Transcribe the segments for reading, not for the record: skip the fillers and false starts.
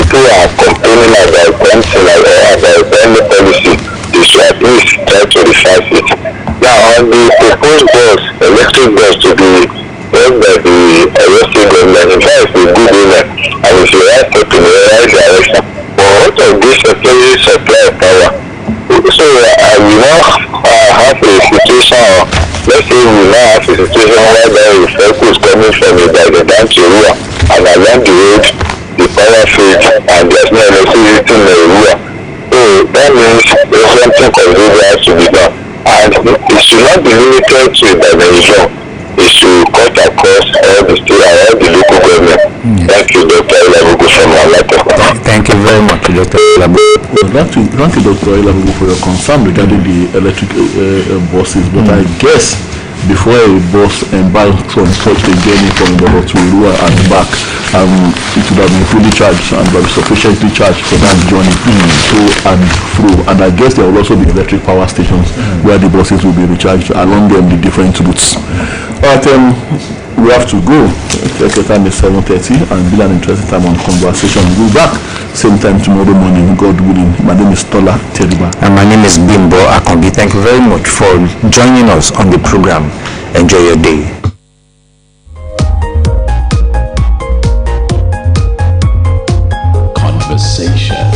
people are complaining about something like about any policy, they should at least try to reverse it. Now, on the proposed bus, electric bus to be run by the State government, in fact, it's a good woman, and it's the right step in the right direction. But what of this temporary supply of power? So we now have a situation, let's say we now have a situation where there is focus coming from Ibadan to Rua, and along the road, the power fails, and there's no electricity in the Rua. So that means there's something considerable has to be done. And it should not be limited to Ibadan. It should cut across all the state and all the local government. Thank you, Dr. Olabugu from Alata. Thank you very much, Dr. Olabugu. Thank you, Dr. Olabugu, for your concern regarding the electric buses. But I guess before a bus embarks from such a journey from Ibadan to Rua and back, it would have been fully charged and would have been sufficiently charged for that journey to and through. And I guess there will also be electric power stations where the buses will be recharged along the different routes. But we have to go. The time is 7:30 and be an interesting time on conversation. We'll be back same time tomorrow morning, God willing. My name is Tola Teriba. And my name is Bimbo Akombi. Thank you very much for joining us on the program. Enjoy your day. Conversation.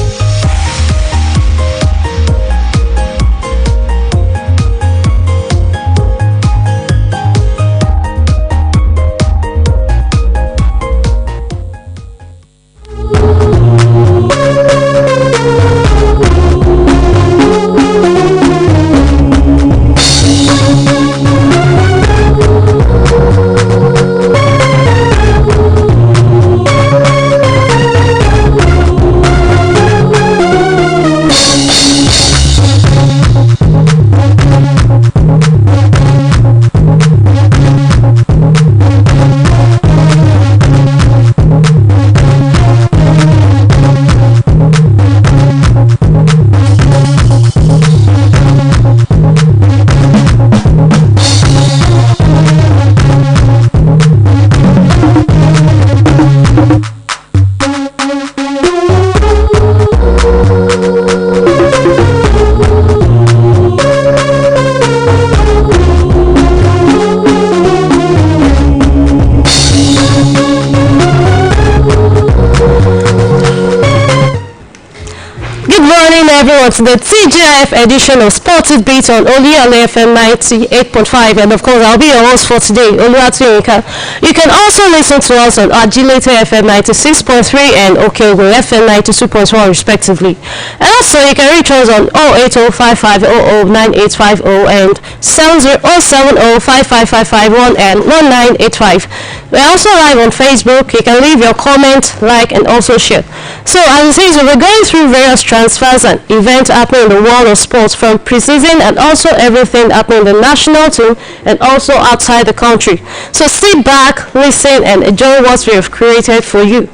To the TGIF edition of Sportit Bit on Oluyole FM 98.5, and of course I'll be your host for today, Oluwatoyinka. You can also listen to us on Agility FM 96.3 and Oluyole FM 92.1 respectively. And also you can reach us on 08055009850 and 070555551 and 1985. We're also live on Facebook. You can leave your comment, like, and also share. So as it says, we're going through various transfers and events happening in the world of sports, from pre-season and also everything happening in the national team and also outside the country. So sit back, listen, and enjoy what we have created for you.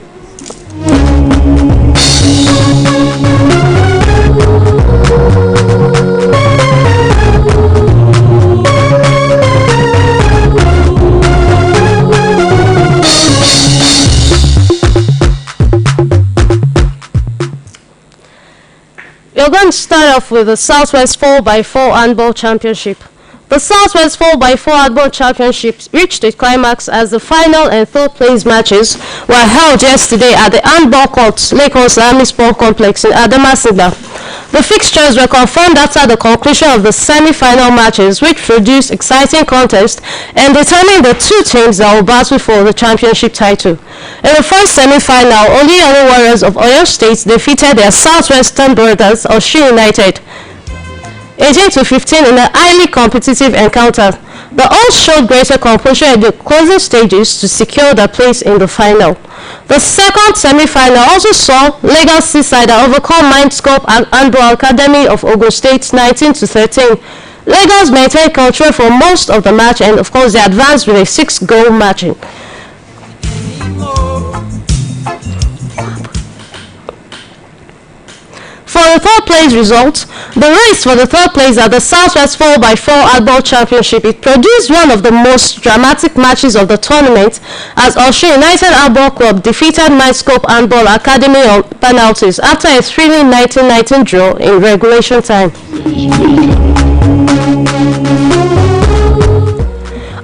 We're going to start off with the Southwest 4x4 Handball Championship. The Southwest 4x4 Handball Championship reached its climax as the final and third place matches were held yesterday at the Handball Court, Lagos Army Sport Complex in Adamasingba. The fixtures were confirmed after the conclusion of the semi-final matches, which produced exciting contests and determined the two teams that will battle for the championship title. In the first semi-final, Oluyole Warriors of Oyo State defeated their Southwestern brothers, Oshu United, 18-15 in a highly competitive encounter. The all showed greater composure at the closing stages to secure their place in the final. The second semi-final also saw Lagos Seaside overcome Mindscope and Handball Academy of Ogun State 19-13. Lagos maintained control for most of the match, and of course they advanced with a 6-goal margin. For the third place result, The race for the third place at the Southwest 4x4 Handball Championship, it produced one of the most dramatic matches of the tournament as Oluyole United Handball Club defeated Mindscope Handball Academy on penalties after a thrilling 19-19 draw in regulation time.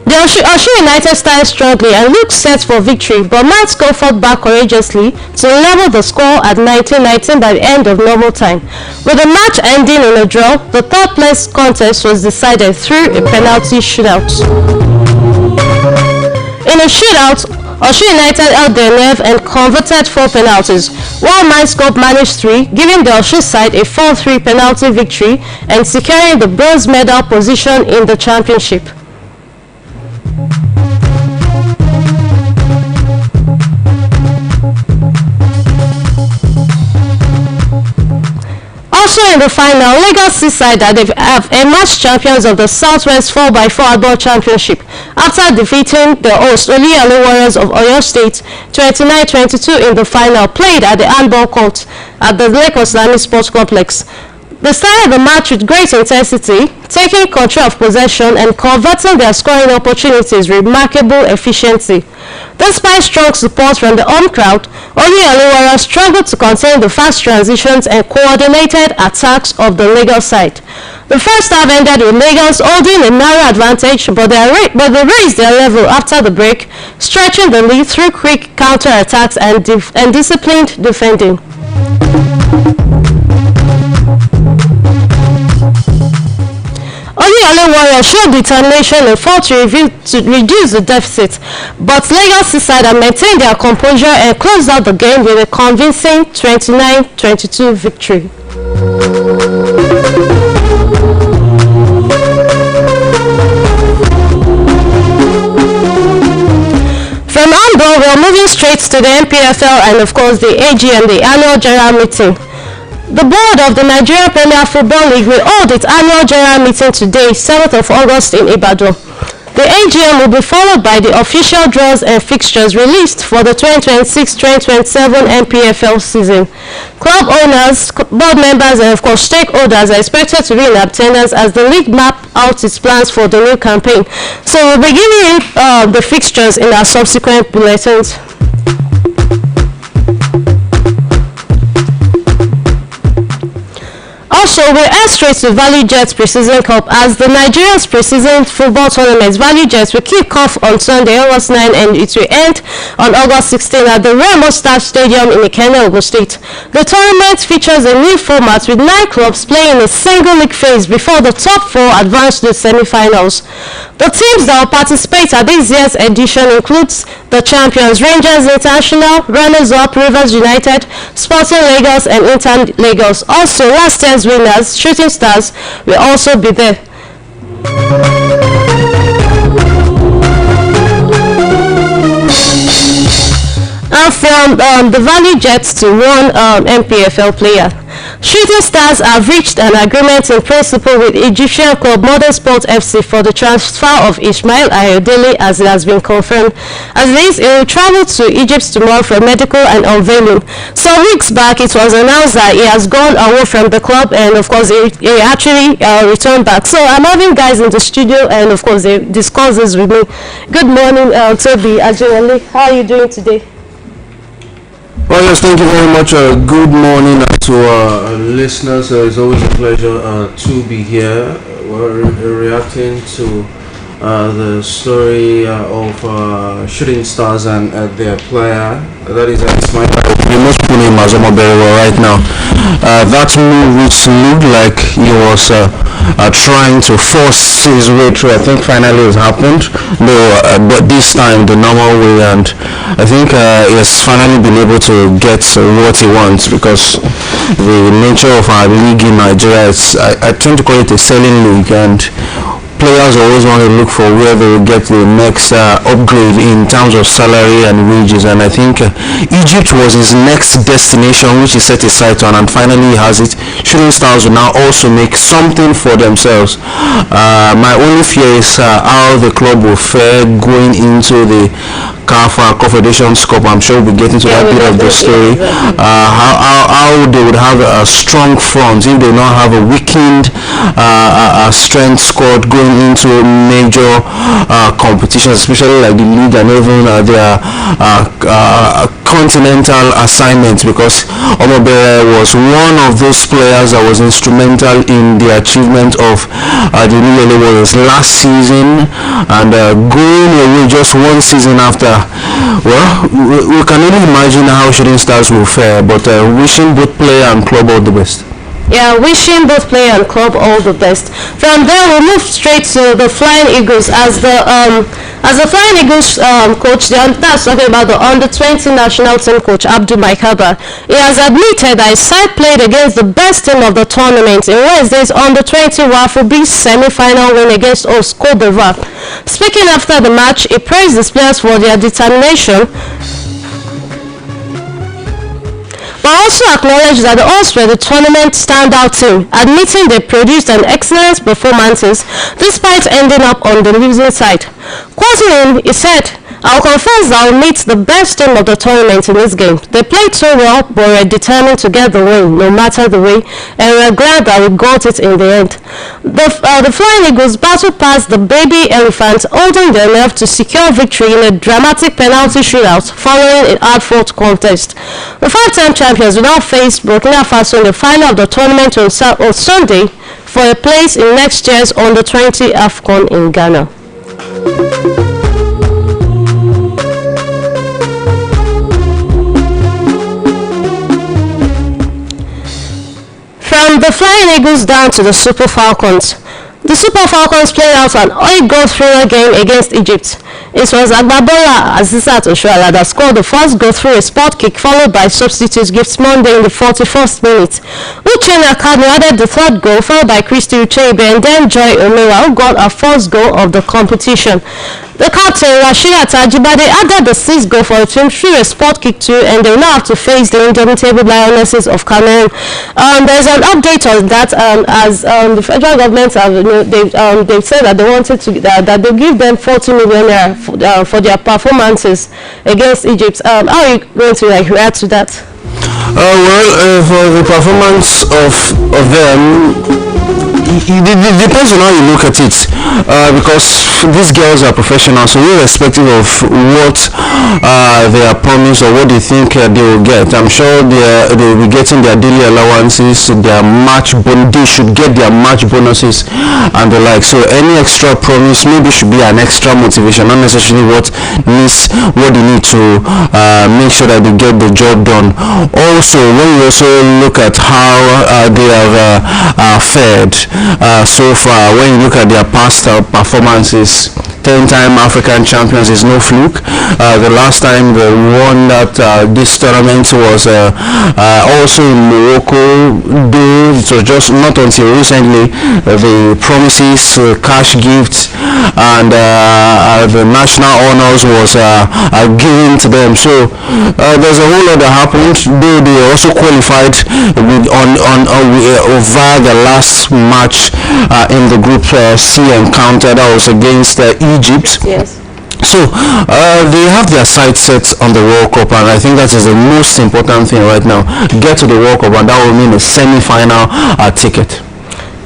The Oluyole United started strongly and looked set for victory, but Mindscope fought back courageously to level the score at 19-19 by the end of normal time. With the match ending in a draw, the third place contest was decided through a penalty shootout. In a shootout, Oluyole United held their nerve and converted 4 penalties, while Mindscope managed 3, giving the Oluyole side a 4-3 penalty victory and securing the bronze medal position in the championship. Also in the final, Lagos Seaside have emerged champions of the Southwest 4x4 Handball Championship after defeating the host Oluyole Warriors of Oyo State 29-22 in the final played at the handball court at the Lake Oslami Sports Complex. They started the match with great intensity, taking control of possession and converting their scoring opportunities with remarkable efficiency. Despite strong support from the home crowd, Oluyole Warriors struggled to contain the fast transitions and coordinated attacks of the Lagos side. The first half ended with Lagos holding a narrow advantage, but they raised their level after the break, stretching the lead through quick counter-attacks and disciplined defending. Oluyole Warriors showed determination and fought to reduce the deficit, but Lagos Seaside maintained their composure and closed out the game with a convincing 29-22 victory. From handball, we are moving straight to the MPFL and of course the AGM, the annual general meeting. The board of the Nigerian Premier Football League will hold its annual general meeting today, 7th of August in Ibadan. The AGM will be followed by the official draws and fixtures released for the 2026-2027 MPFL season. Club owners, board members and of course stakeholders are expected to be in attendance as the league map out its plans for the new campaign. So we'll be giving you the fixtures in our subsequent bulletins. Also, we'll head straight to Value Jets Pre-Season Cup as the Nigeria's pre-season football tournament Value Jets will kick off on Sunday, August 9, and it will end on August 16 at the Remo Star Stadium in Ikenne, Ogun State. The tournament features a new format with 9 clubs playing a single league phase before the top 4 advance to the semi-finals. The teams that will participate at this year's edition includes the champions Rangers International, runners-up Rivers United, Sporting Lagos and Inter Lagos. Also, last year's winners, Shooting Stars, will also be there. And from the Value Jets to one MPFL player. Shooting Stars have reached an agreement in principle with Egyptian club Modern Sport FC for the transfer of Ismail Ayodele, as it has been confirmed. As it is, he will travel to Egypt tomorrow for medical and unveiling. Some weeks back, it was announced that he has gone away from the club, and of course, he actually returned back. So I'm having guys in the studio, and of course, they discuss this with me. Good morning, Toby Ajayele. How are you doing today? Well, yes, thank you very much. Good morning to our listeners. It's always a pleasure to be here. We're reacting to the story of Shooting Stars and their player. That is Ismail. Most people know him as Omo very well right now. That move which looked like he was trying to force his way through, I think finally it happened. No, but this time the normal way, and I think he has finally been able to get what he wants, because the nature of our league in Nigeria is, I tend to call it a selling league, and players always want to look for where they will get the next upgrade in terms of salary and wages, and I think Egypt was his next destination, which he set his sight on, and finally he has it. Shooting Stars will now also make something for themselves. My only fear is how the club will fare going into the CAF Confederations Cup. I'm sure we'll be getting to that bit of the story. How they would have a strong front if they not have a weakened strength squad going into major competitions, especially like the league and even their continental assignments, because Omobere was one of those players that was instrumental in the achievement of the Oluyole Warriors last season, and going away just one season after. Well, we can only imagine how Shooting Stars will fare, but wishing both player and club all the best. Yeah, wishing both player and club all the best. From there, we'll move straight to the Flying Eagles. As the Flying Eagles coach, that's talking about the under-20 national team coach, Abdul Maikaba. He has admitted that his side played against the best team of the tournament in Wednesday's under-20 Waffle B semi-final win against host Cote d'Ivoire. Speaking after the match, he praised his players for their determination, but also acknowledged that the hosts were the tournament standout team, admitting they produced an excellent performances despite ending up on the losing side. Quoting him, he said, "I'll confess that I'll meet the best team of the tournament in this game. They played so well, but were determined to get the win, no matter the way, and we're glad that we got it in the end." The Flying Eagles battled past the baby elephants, holding their nerve to secure victory in a dramatic penalty shootout following an hard-fought contest. The five-time champions will now face Burkina Faso in the final of the tournament on Sunday for a place in next year's Under-20 AFCON in Ghana. From the Flying Eagles down to the Super Falcons. The Super Falcons played out an 8-goal thriller game against Egypt. It was Agbabola Azizat Oshoala that scored the first goal through a spot kick, followed by substitute Gift Monday in the 41st minute. Uchenna Kanu added the third goal, followed by Christy Ucheibe and then Joy Omewa, who got her first goal of the competition. The captain, Rashidat Ajibade, added the sixth goal for the team through a spot kick too, and they will now have to face the indomitable Lionesses of Cameroon. There's an update on that, as the federal government they've said that they wanted to that they'll give them 40 million naira for their performances against Egypt. How are you going to react to that? For the performance of them, it depends on how you look at it, because these girls are professionals, so irrespective of what they are promised or what they think they will get, I'm sure they will be getting their daily allowances, they should get their match bonuses and the like. So any extra promise maybe should be an extra motivation, not necessarily what they need to make sure that they get the job done. Also, when you also look at how they have fared so far, when you look at their past performances, 10-time African champions is no fluke. The last time they won this tournament was also in Morocco, though it was just not until recently the promises, cash gifts and the national honors was given to them. So there's a whole lot that happened, though they also qualified over the last match in the group C encounter that was against Egypt. Yes. So they have their sights set on the World Cup, and I think that is the most important thing right now. Get to the World Cup, and that will mean a semi-final ticket.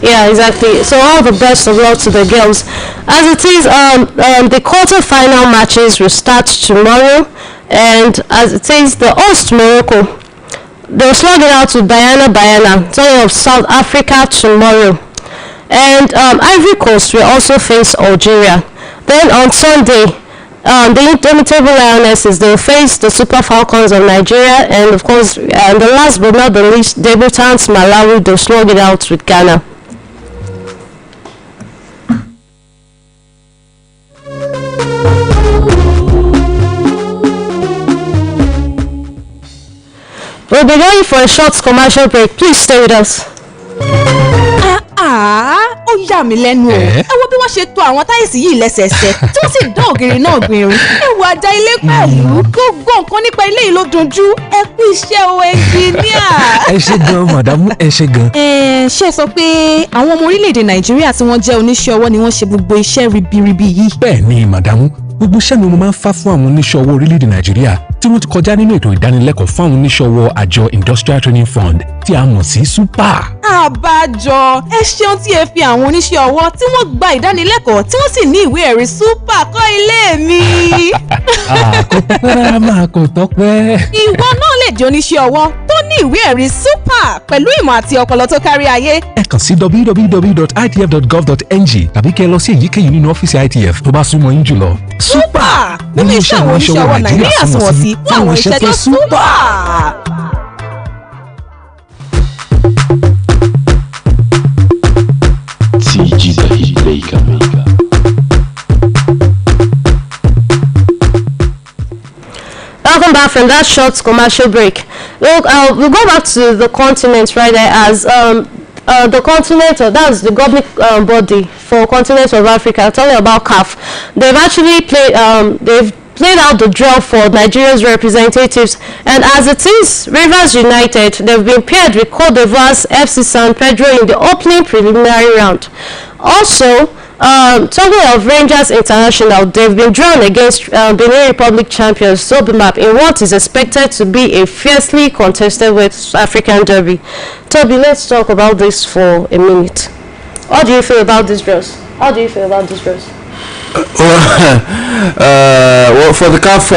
Yeah, exactly. So all the best of luck to the girls. As it is, the quarter-final matches will start tomorrow, and as it is, the host Morocco, they'll slug it out with Bayana, turning of South Africa tomorrow. And Ivory Coast will also face Algeria. Then on Sunday, the indomitable Lionesses, they'll face the Super Falcons of Nigeria, and of course, the last but not the least, debutants Malawi, they'll slug it out with Ghana. We'll be going for a short commercial break. Please stay with us. ó yà mí lẹ́nu o. Ẹ wo bí wọ́n ṣe tò àwọn táìsì yìí lẹ́sẹẹsẹ tí wọ́n sì dán ògiri náà gbìnrín. Ẹ wo àjà ilé pẹ̀lú gbogbo nǹkan nípa ilé yìí ló dunjú. Ẹ kú iṣẹ́ o ẹnjìníà. Ẹ ṣé gan màdàmú, ẹ ṣé gan. Ṣé sọ pé àwọn ọmọ orílẹ̀-èdè Nàìjíríà tí wọ́n jẹ́ oníṣẹ́ ọwọ́ ni wọ́n ṣe gbogbo iṣẹ́ ribiribi yìí? Bẹ́ẹ̀ ni màdàmú, gbogbo iṣẹ́ mi mo máa ń fá fún àwọn oníṣẹ́ ọwọ́ orílẹ̀-èdè Nàìjíríà tí wọ́n ti kọjá nínú ètò ìdánilẹ́kọ̀ọ́ fún àwọn oníṣẹ́ ọwọ́ àjọ Industrial Training Fund tí a mọ̀ sí SUPA. Àbájọ ẹ ṣeun tí ẹ fi àwọn oníṣẹ́ ọwọ́ tí wọ́n gba ìdánilẹ́kọ̀ọ́ tí wọ́n sì ní ìwé ẹ̀rí SUPA kọ́ ilé mi. Kò tọ́pẹ́ rárá máa kò tọ́pẹ́. Ìwọ náà lè di oníṣẹ́ ọwọ́ tó ní ìwé ẹ̀rí SUPA pẹ̀lú ìmọ̀ àti ọpọlọ tó kárí ayé. Ẹ kàn sí www.itf.gov.ng tàbí kẹ́ ẹ lọ sí èyíkéyìí nínú ọ́fíìsì ITF tó bá súnmọ́ yín jùlọ. SUPA nínú iṣẹ́ àwọn oníṣẹ́ ọwọ́ Nàìjíríà sunwọ̀n sí fún àwọn iṣẹ́ tó SUPA. Welcome back from that short commercial break. We'll go back to the continent right there as the continent, that's the governing body for continent of Africa, talking about CAF. They've actually played out the draw for Nigeria's representatives, and as it is, Rivers United, they've been paired with Cote d'Ivoire's FC San Pedro in the opening preliminary round. Also, talking of Rangers International, they've been drawn against Benin Republic champions Sobimap in what is expected to be a fiercely contested West African derby. Toby, let's talk about this for a minute. How do you feel about this draws? Well, for the CAF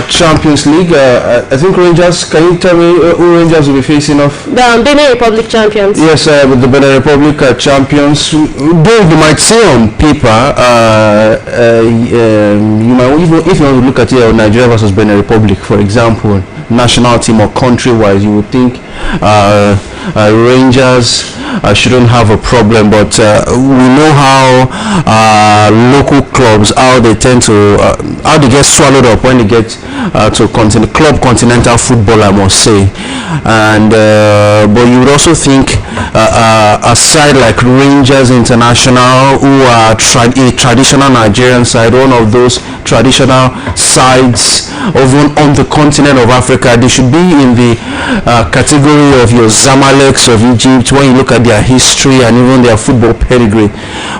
Champions League, I think Rangers. Can you tell me who Rangers will be facing off? The Benin Republic champions. Yes, with the Benin Republic champions. Though you might say on paper, you might even, if you want to look at it, Nigeria versus Benin Republic, for example, national team or country-wise, you would think Rangers shouldn't have a problem, but we know how local clubs, how they tend to how they get swallowed up when they get to club continental football, I must say. And but you would also think a side like Rangers International, who are a traditional Nigerian side, one of those traditional sides even on the continent of Africa, they should be in the category of your Zamaleks of Egypt when you look at their history and even their football pedigree.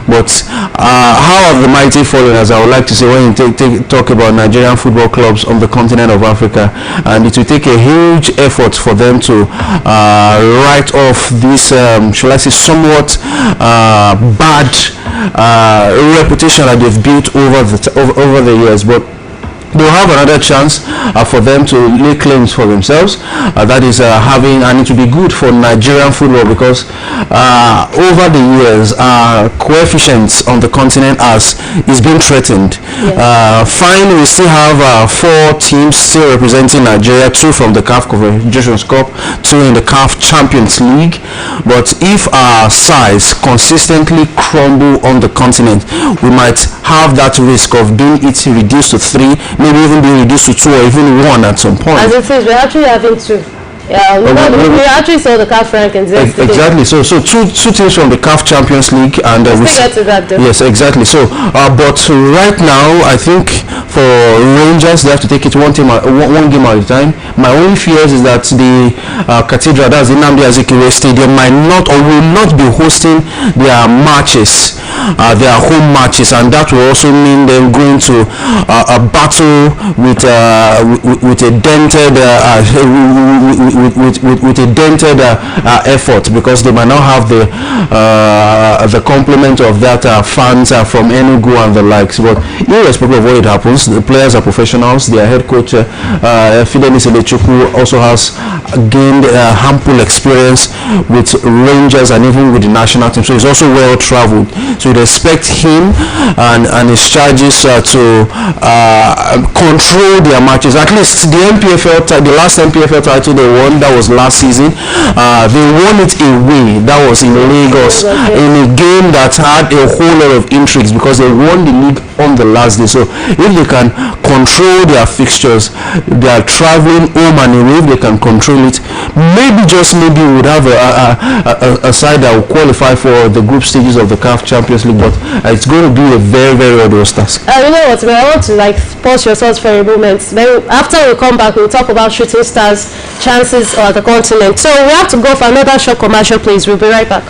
But how have the mighty fallen, as I would like to say, when you talk about Nigerian football clubs on the continent of Africa? And it will take a huge effort for them to write off this, shall I say, somewhat bad reputation that they've built over the years. But they'll have another chance for them to lay claims for themselves. That is having, and it will be good for Nigerian football, because over the years, coefficients on the continent is being threatened. Yeah. Fine, we still have 4 teams still representing Nigeria, 2 from the CAF Confederations Cup, 2 in the CAF Champions League. But if our size consistently crumble on the continent, we might have that risk of being reduced to 3, maybe even being reduced to 2 or even 1 at some point. As it is, we're actually having 2. Yeah, we actually saw the CAF rankings yesterday. Exactly. So two teams from the CAF Champions League, and we get to that though. Yes, exactly. So, but right now, I think for Rangers, they have to take it one game at a time. My only fears is that the Cathedral, that's the Nnamdi Azikiwe Stadium, might not or will not be hosting their matches, their home matches, and that will also mean them going to a battle with a dented. With a dented effort, because they might not have the complement of that fans from Enugu and the likes. But irrespective of what it happens, the players are professionals. Their head coach Fidelis Elechukwu also has gained ample experience with Rangers and even with the national team, so he's also well traveled. So you'd expect him and his charges to control their matches. At least the last MPFL title they won, that was last season. They won it away. That was in Lagos, in a game that had a whole lot of intrigues, because they won the league on the last day. So if they can control their fixtures, they are traveling home and away, if they can control it, maybe just maybe we would have a side that will qualify for the group stages of the CAF Champions League, but it's going to be a very, very arduous task. You know what, I want to pause your thoughts for a moment. Then after we come back, we'll talk about Shooting Stars' chances on the continent. So we have to go for another short commercial, please. We'll be right back.